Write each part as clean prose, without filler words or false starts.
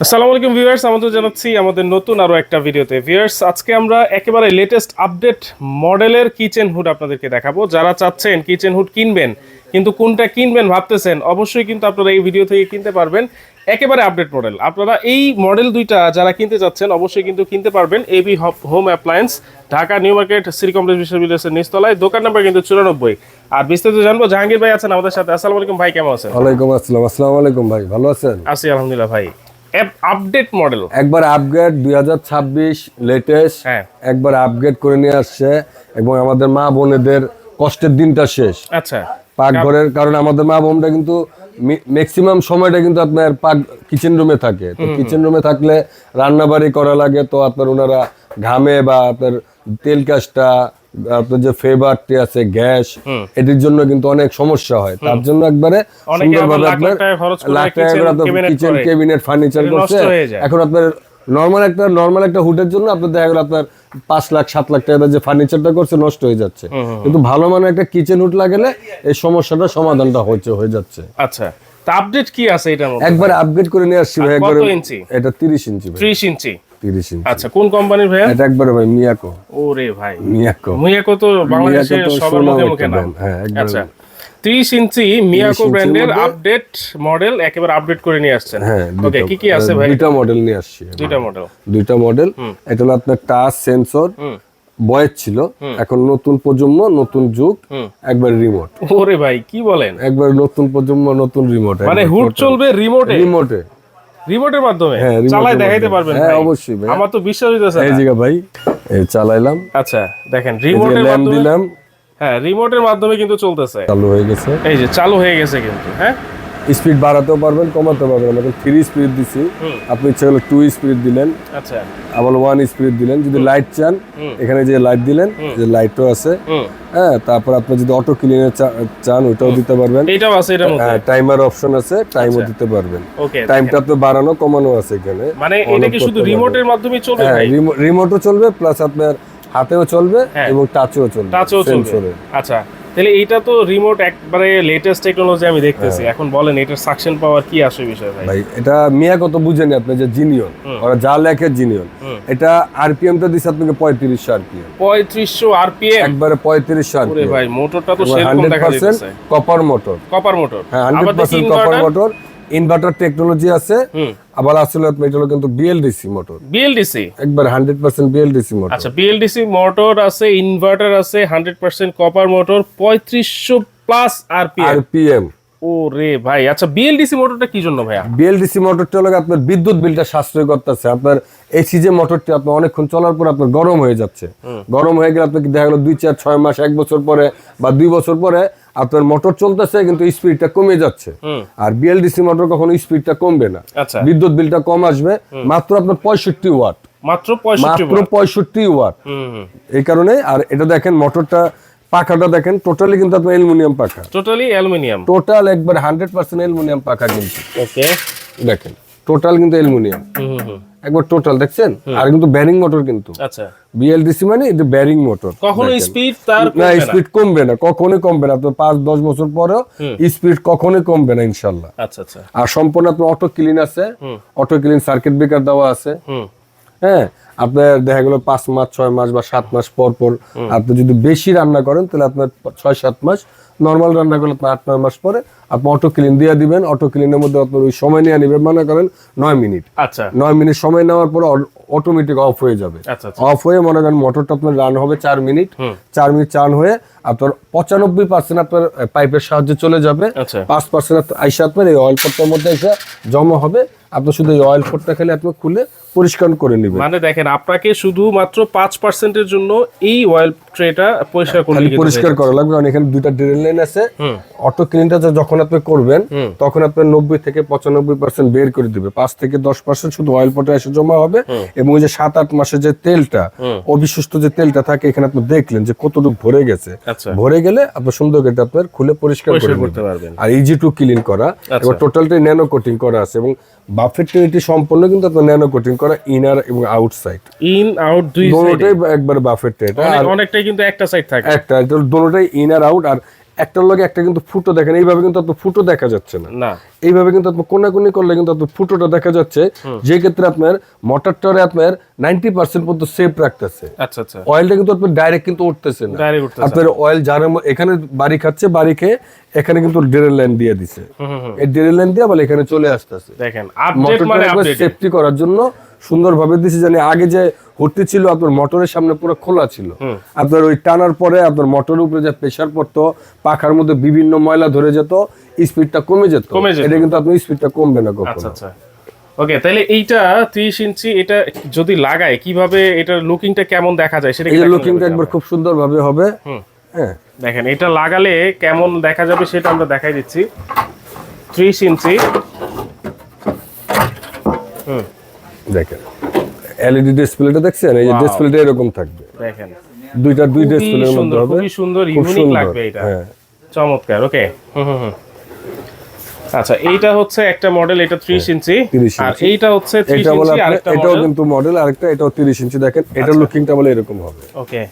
আসসালামু আলাইকুম ভিউয়ার্স, আমাদের জানাচ্ছি আমাদের নতুন আরো একটা ভিডিওতে। ভিউয়ার্স, আজকে আমরা একেবারে লেটেস্ট আপডেট মডেলের কিচেন হুড আপনাদেরকে দেখাবো। যারা চাচ্ছেন কিচেন হুড কিনবেন কিন্তু কোনটা কিনবেন ভাবতেছেন, অবশ্যই কিন্তু আপনারা এই ভিডিও থেকে কিনতে পারবেন একেবারে আপডেট মডেল। আপনারা এই মডেল দুইটা যারা কিনতে যাচ্ছেন অবশ্যই কিন্তু কিনতে পারবেন AB Home Appliance, Dhaka New Market, City Complex বিশ্ববিদ্যালয়ের নিচতলায়। দোকান নাম্বার কিন্তু 94। আর বিস্তারিত জানবো, জাহাঙ্গীর ভাই আছেন আমাদের সাথে। আসসালামু আলাইকুম ভাই, কেমন আছেন? ওয়ালাইকুম আসসালাম। আসসালামু আলাইকুম ভাই, ভালো আছেন? আছি আলহামদুলিল্লাহ ভাই। আপডেট মডেল একবার আপগ্রেড 2026 লেটেস্ট, হ্যাঁ একবার আপগ্রেড করে নিয়ে আসছে এবং আমাদের মা বোনেদের কষ্টের দিনটা শেষ। আচ্ছা, পাকঘরের কারণ আমাদের মা বোনটা কিন্তু ম্যাক্সিমাম সময়টা কিন্তু আপনার কিচেন রুমে থাকে। তো কিচেন রুমে থাকলে রান্না বাড়ি করা লাগে, তো আপনার ওনারা ঘামে বা আপনার তেল কাজটা আপনার যে ফেভারটি আছে গ্যাস, এটির জন্য কিন্তু অনেক সমস্যা হয়। তার জন্য একবারে সুন্দরভাবে আপনার লাখ টাকা করে আপনার কিচেন ক্যাবিনেট ফার্নিচার করছে। এখন আপনার নর্মাল একটা হুডের জন্য আপনার দেখা গেল আপনার 5 লাখ 7 লাখ টাকা যে ফার্নিচারটা করছে নষ্ট হয়ে যাচ্ছে, কিন্তু ভালো মানের একটা কিচেন হুড লাগালে এই সমস্যাটা সমাধানটা হয়ে যাচ্ছে। আচ্ছা, তা আপডেট কি আছে এটার মধ্যে? একবার আপগ্রেড করে নিয়ে আসছি ভাই। একবার কত ইঞ্চি? এটা 30 ইঞ্চি ভাই। 30 ইঞ্চি। 30 ইঞ্চি। আচ্ছা, কোন কোম্পানির ভাই? এটা একবারে ভাই মিয়াকো। ওরে ভাই, মিয়াকো তো বাংলাদেশের সবার মুখে নাম। হ্যাঁ, একবার। আচ্ছা, 30 ইঞ্চি মিয়াকো ব্র্যান্ডের আপডেট মডেল একেবারে আপডেট করে নিয়ে আসছেন। হ্যাঁ, ওকে, কি আছে ভাই? দুইটা মডেল নিয়ে আসছি। দুইটা মডেল। এটা হলো আপনার টাচ সেন্সর বয়েস ছিল, এখন নতুন প্রজন্ম নতুন যুগ, একবার রিমোট। ওরে ভাই, কি বলেন? একবার নতুন প্রজন্ম নতুন রিমোট, মানে হুড চলবে রিমোটের মাধ্যমে? হ্যাঁ, চালায় দেখাইতে পারবেন? হ্যাঁ অবশ্যই ভাই, আমার তো বিশ্বাস হইতেছে না। এই জায়গা ভাই এই চালাইলাম। আচ্ছা দেখেন, রিমোটের মাধ্যমে দিলাম। হ্যাঁ, রিমোটের মাধ্যমে কিন্তু চলতেছে। চালু হয়ে গেছে, এই যে চালু হয়ে গেছে কিন্তু। হ্যাঁ, স্পিড বাড়াতেও পারবেন কমাতে পারবেন। আমরা 3 স্পিড দিছি, আপনি ইচ্ছা হলে 2 স্পিড দিলেন, আচ্ছা আবার 1 স্পিড দিলেন। যদি লাইট চান এখানে যে লাইট দিলেন, যে লাইটও আছে। হ্যাঁ, তারপর আপনি যদি অটো ক্লিনার চান ওটাও দিতে পারবেন। এটাও আছে এর মধ্যে। হ্যাঁ, টাইমার অপশন আছে, টাইমও দিতে পারবেন। ওকে, টাইমটা আপনি বাড়ানো কমানো আছে এখানে। মানে এটা কি শুধু রিমোটের মাধ্যমেই চলবে? হ্যাঁ, রিমোটও চলবে, প্লাস আপনার হাতেও চলবে এবং টাচও চলবে। আচ্ছা, তাহলে এটা তো রিমোট একবারে লেটেস্ট টেকনোলজি আমি দেখতেছি। এখন বলেন এটার সাকশন পাওয়ার কি আসে বিষয় ভাই? ভাই এটা মিয়া কত বুঝেনি আপনি, যে জিনিয়ন ওরা যা লেখে জিনিয়ন, এটা আরপিএমটা দিছে আপনাকে 3500 আরপিএম। 3500 আরপিএম, একবারে 3500 ওরে আরপিএম ভাই, মোটরটা তো সেরকম দেখা যাচ্ছে। Copper motor. হ্যাঁ, 100% কপার মোটর। ইনভার্টার টেকনোলজি আছে, আবার আসলে এটা হলো কিন্তু বিএলডিসি মোটর। বিএলডিসি একবার 100% বিএলডিসি মোটর। আচ্ছা, বিএলডিসি মোটর আছে, ইনভার্টার আছে, 100% কপার মোটর, 3500 প্লাস আরপিএম। ওরে ভাই, আচ্ছা বিএলডিসি মোটরটা কি জন্য ভাইয়া? বিএলডিসি মোটরটা হলো আপনার বিদ্যুৎ বিলটা সাশ্রয় করতেছে। আপনার এসি যে মোটরটি আপনার অনেকক্ষণ চলার পর আপনার গরম হয়ে যাচ্ছে, গরম হয়ে গেলে আপনাকে দেখা গেলো 2 4 6 মাস 1 বছর পরে বা 2 বছর পরে আপনার মোটর চলতেছে কিন্তু স্পিডটা কমে যাচ্ছে। আর বিএলডিসি মোটর কখনো স্পিডটা কমবে না, বিদ্যুৎ বিলটা কম আসবে। মাত্র আপনার 65 ওয়াট, মাত্র 65 ওয়াট। এই কারণে। আর এটা দেখেন মোটরটা, পাখাটা দেখেন, টোটালি কিন্তু আপনার অ্যালুমিনিয়াম পাখা, টোটাল একবার 100% অ্যালুমিনিয়াম পাখা কিন্তু। ওকে, দেখেন টোটাল কিন্তু অ্যালুমিনিয়াম, একবার টোটাল দেখছেন। আর কিন্তু ব্যারিং মোটর কিন্তু। আচ্ছা, বিএলডিসি মানে এটা ব্যারিং মোটর, কখনো স্পিড তার না, স্পিড কমবে না, কখনোই কমবে না। আপনার 5-10 বছর পরেও স্পিড কখনোই কমবে না ইনশাআল্লাহ। আচ্ছা আচ্ছা। আর সম্পূর্ণ আপনার অটো ক্লিন আছে, অটো ক্লিন সার্কিট ব্রেকার দেওয়া আছে। হ্যাঁ, আপনার দেখা গেল 5 মাস 6 মাস বা 7 মাস পর পর আপনি যদি বেশি রান্না করেন তাহলে আপনার 6-7 মাস, নর্মাল রান্না করলে আপনার 8-9 মাস পরে আপনি অটো ক্লিন দিয়ে দিবেন। অটো ক্লিনের মধ্যে আপনার ওই সময় নিয়ে নেবেন, মনে করেন 9 মিনিট। আচ্ছা, 9 মিনিট সময় নেওয়ার পরে অটোমেটিক অফ হয়ে যাবে। অফ হয়ে মনে করেন মোটরটা আপনার রান হবে 4 মিনিট। 4 মিনিট চান হয়ে আপনার 95% আপনার পাইপের সাহায্যে চলে যাবে। 5% আইসা আপনার এই অয়েল পটটার মধ্যে এসে জমা হবে। আপনি শুধু এই অয়েল পটটা খেলে আপনি খুলে পরিষ্কার করে নেবেন। মানে দেখেন, আপনাকে শুধু মাত্র 5% এর জন্য এই অয়েল ট্রেটা পরিষ্কার করা লাগবে। কারণ এখানে দুইটা ড্রেন লাইন আছে। অটো ক্লিনটা যখন আপনি করবেন তখন আপনার 90 থেকে 95% বের করে দিবে, 5 থেকে 10% শুধু অয়েল পটে এসে জমা হবে। এবং ওই যে 7-8 মাসের যে তেলটা, অবিশিষ্ট যে তেলটা থাকে, এখানে আপনি দেখলেন যে কতটুকু ভরে গেছে। ভরে গেলে আপনি সুন্দর করে আপনার খুলে পরিষ্কার করতে পারবেন। আর ইজি টু ক্লিন করা। এবার টোটালটাই ন্যানো কোটিং করা আছে এবং বাফেট ট্রেটি সম্পূর্ণ কিন্তু আপনার ন্যানো কোটিং করা, ইনার এবং আউটসাইড, ইন আউট দুই সাইডে একবার বাফেট ট্রে। অনেকটাই কিন্তু একটা সাইড থাকে, একটা দুটোটাই ইনার আউট। আর একটার লগে একটা কিন্তু ফুটো দেখেন, এইভাবে কিন্তু আপনার ফুটো দেখা যাচ্ছে না। না এইভাবে কিন্তু আপনার কোনাকুনি করলে কিন্তু আপনার ফুটোটা দেখা যাচ্ছে, যে ক্ষেত্রে আপনার মোটরটারে আপনার 90% পর্যন্ত সেফ রাখতেছে। আচ্ছা আচ্ছা, অয়েলটা কিন্তু আপনার ডাইরেক্ট কিন্তু উঠতেছে না। ডাইরেক্ট উঠতেছে। আপনার অয়েল যারা এখানে বাড়ি খাচ্ছে, বাড়ি খেয়ে এখানে কিন্তু ড্রেন লাইন দিয়ে দিছে, এই ড্রেন লাইন দিয়ে আবার এখানে চলে আসতেছে। দেখেন আপডেট মানে মোটরটা আপডেট। সেফটি করার জন্য সুন্দরভাবে দিছে, জানি আগে যে হুডটি ছিল আপনার মোটরের সামনে পুরো খোলা ছিল, আপনার ওই টানার পরে আপনার মোটরের উপরে যে প্রেসার পড়তো, পাখার মধ্যে বিভিন্ন ময়লা ধরে যেত, স্পিডটা কমে যেত। এটা কিন্তু আপনার স্পিডটা কমবে না আচ্ছা কখনো। আচ্ছা, ওকে। তাহলে এইটা 30 ইঞ্চি, এটা যদি লাগায় কিভাবে এটার লুকিংটা কেমন দেখা যায় সেটা এই যে লুকিংটা একবার খুব সুন্দরভাবে হবে। হ্যাঁ দেখেন এটা লাগালে কেমন দেখা যাবে সেটা আমরা দেখাই দিচ্ছি। 30 ইঞ্চি, দেখেন এলইডি ডিসপ্লেটা দেখছেন, এই যে ডিসপ্লেটা এরকম থাকবে, দেখেন দুই ডিসপ্লের মধ্যে হবে, খুবই সুন্দর, খুব ইউনিক সুন্দর। লাগবে এটা। হ্যাঁ চমৎকার, ওকে। আচ্ছা, এইটা হচ্ছে একটা মডেল, এটা 30 ইঞ্চি, 30 আর ইঞ্চি। এইটা হচ্ছে 30 এটা বলে ইঞ্চি আরেকটা এটাও মডেল। কিন্তু মডেল আরেকটা, এটাও 30 ইঞ্চি। দেখেন এটার লুকিংটা বলে এরকম হবে। ওকে,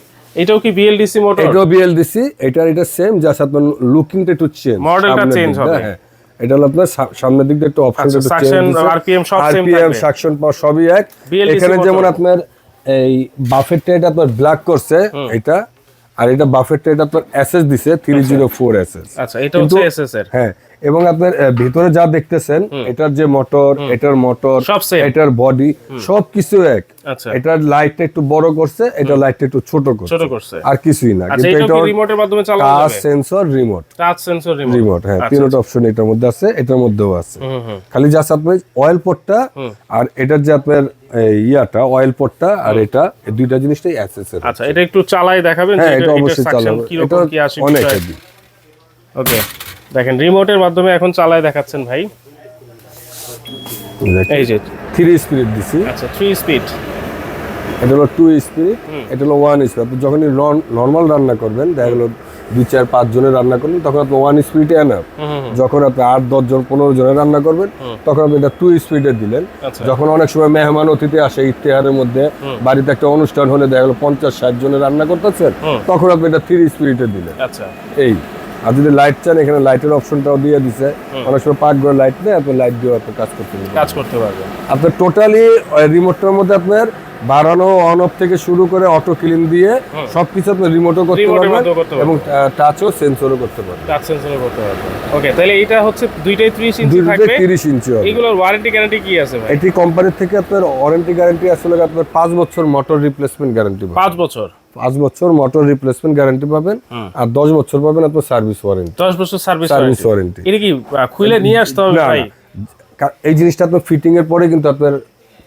এটাও কি বিএলডিসি মোটর? এটাও বিএলডিসি, এটা সেম, জাস্ট আপনার লুকিংটা একটু চেঞ্জ, মডেলটা চেঞ্জ হবে। হ্যাঁ, এটা হলো আপনার সামনের দিক দিয়ে একটু অপশন একটু চেঞ্জ সাকশন, দিছে, আরপিএম সব সেম আরপিএম থাকবে, সাকশন পাওয়ার সবই এক। BLDC এখানে মোটর। যেমন আপনার এই বাফেটটা এটা আপনার ব্ল্যাক করছে এটা, আর এটা বাফেটটা এটা আপনার এসএস দিছে 304 এসএস। আচ্ছা, এটা হচ্ছে এসএস এর। হ্যাঁ, এবং আপনার ভিতরে যা দেখতেছেন, এটার যে মোটর, এটার মোটর, সব same। এটার বডি সবকিছু এক। আচ্ছা, এটার লাইটটা একটু বড় করছে, এটা লাইটটা একটু ছোট করছে, আর কিছুই না। আচ্ছা, এটা কি রিমোটের মাধ্যমে চালানো টাচ যাবে? Sensor remote, touch sensor remote, হ্যাঁ, তিনটা অপশন এটার মধ্যে আছে, এটার মধ্যেও আছে। খালি জাস্ট আপনার অয়েল পোর্টটা আর এটার যে আপনার ইয়াটা অয়েল পোর্টটা আর এটা, এই দুইটা জিনিসটাই অ্যাসেসের। আচ্ছা, এটা একটু চালাই দেখাবেন যে হ্যাঁ, এটা এটা অবশ্যই সাকশন চালাবো, কি এটা রকম কি আসে অনেক বিষয়। হেভি। ওকে, দেখেন রিমোটের মাধ্যমে এখন চালাই দেখাচ্ছেন ভাই, এই যে 3 স্পিড দিছি, আচ্ছা 3 স্পিড, এটা হলো 2 স্পিড, এটা হলো 1 স্পিড। আপনি যখনই নর্মাল রান্না করবেন, দেখা গেলো 2-4-5 জনের রান্না করবেন, তখন আপনি 1 স্পিডে এনাফ। যখন আপনি 8-10 জন 15 জনের রান্না করবেন, তখন আপনি এটা 2 স্পিডে দিলেন। আচ্ছা। যখন অনেক সময় মেহমান অতিথি আসে, ইফতেহারের মধ্যে বাড়িতে একটা অনুষ্ঠান হলে দেখা গেলো 50-60 জনের রান্না করতেছেন, তখন আপনি এটা 3 স্পিডে দিলেন। আচ্ছা, এই আর যদি লাইট চান, এখানে লাইটের অপশনটাও দিয়ে দিছে। অনেক সময় পাকঘরে লাইট নেই, আপনি লাইট দিয়ে আপনি কাজ করতে পারবেন। কাজ করতে পারবে। আপনার টোটালি রিমোটটার মধ্যে আপনার বাড়ানো, অন অফ থেকে শুরু করে অটো ক্লিন দিয়ে সবকিছু আপনি রিমোটও করতে রিমোটের পারবেন মাধ্যমে করতে এবং টাচও সেন্সরও করতে পারবেন। টাচ সেন্সর করতে পারবে। ওকে, তাহলে এটা হচ্ছে দুইটাই 30 ইঞ্চি দুইটাই থাকবে। 30 ইঞ্চি হবে। এগুলোর ওয়ারেন্টি গ্যারান্টি কি আছে ভাই? এটি কোম্পানির থেকে আপনার ওয়ারেন্টি গ্যারান্টি আসলে আপনার 5 বছর মোটর রিপ্লেসমেন্ট গ্যারান্টি পাবেন। 5 বছর 5 বছর মোটর রিপ্লেসমেন্ট গ্যারান্টি পাবেন, আর 10 বছর পাবেন আপনার সার্ভিস ওয়ারেন্টি। 10 বছর সার্ভিস ওয়ারেন্টি। এটা কি খুলে নিয়ে আসতে হবে না, ভাই? এই জিনিসটা আপনার ফিটিং এর পরে কিন্তু আপনার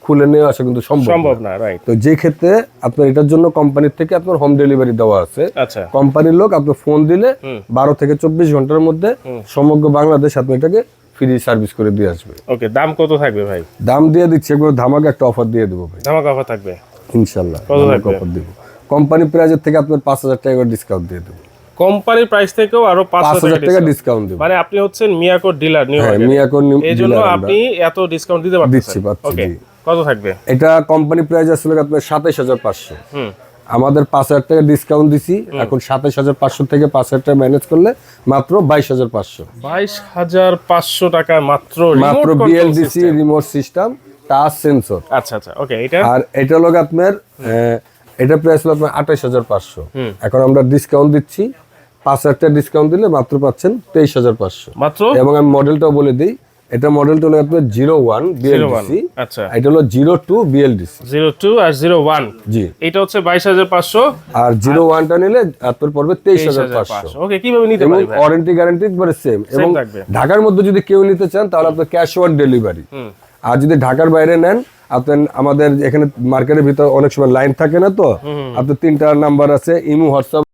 খুলে নিয়ে আসা কিন্তু সম্ভব না, রাইট। তো যে ক্ষেত্রে আপনার এটার জন্য কোম্পানির থেকে আপনার হোম ডেলিভারি দেওয়া আছে। আচ্ছা, কোম্পানির লোক আপনার ফোন দিলে 12 থেকে 24 ঘন্টার মধ্যে সমগ্র বাংলাদেশ আপনি এটাকে ফ্রি সার্ভিস করে দিয়ে আসবে। ওকে, দাম কত থাকবে ভাই? দাম দিয়ে দিচ্ছে, এগুলো ধামাকা একটা অফার দিয়ে দেবো ভাই, ধামাকা অফার থাকবে ইনশাল্লাহ। কত থাকবে? অফার দেবো, কোম্পানি প্রাইজের থেকে আপনার 5000 টাকা করে ডিসকাউন্ট দিয়ে দেবো। কোম্পানির প্রাইস থেকেও আরো 5000 টাকা ডিসকাউন্ট দেবো। মানে আপনি হচ্ছেন মিয়াকোর ডিলার, নিউ হ্যাঁ, মার্কেট, মিয়াকোর এই জন্য আপনি এত ডিসকাউন্ট দিতে দিচ্ছি, পারতেছেন। পাচ্ছি, ওকে, জি। কত থাকবে? এটা কোম্পানি প্রাইস আসলে আপনার 27500। আমাদের 5000 টাকা ডিসকাউন্ট দিছি, এখন 27500 থেকে 5000 টাকা ম্যানেজ করলে মাত্র 22500। 22500 টাকা মাত্র মাত্র remote BLDC remote system, touch sensor. আচ্ছা আচ্ছা, ওকে। এটা আর এটা হলো আপনার এটা প্রাইস হলো আপনার 28500। এখন আমরা ডিসকাউন্ট দিচ্ছি, 5000 টাকা ডিসকাউন্ট দিলে মাত্র পাচ্ছেন 23500 মাত্র। এবং আমি মডেলটাও বলে দিই, এটা মডেলটা হলো আপনার 01 বিএলডিসি, আচ্ছা, এটা হলো 02 বিএলডিসি। 02 আর 01, জি। এটা হচ্ছে 22500 আর 01টা নিলে আপনার পড়বে 23500। ওকে, কিভাবে নিতে এবং পারি ভাই? ওয়ারেন্টি গ্যারান্টি একবারে সেম। এবং থাকবে। ঢাকার মধ্যে যদি কেউ নিতে চান তাহলে আপনার ক্যাশ অন ডেলিভারি। আর যদি ঢাকার বাইরে নেন, আপনার আমাদের এখানে মার্কেটের ভিতর অনেক সময় লাইন থাকে না, তো আপনার 3টা নাম্বার আছে, ইমো, হোয়াটসঅ্যাপ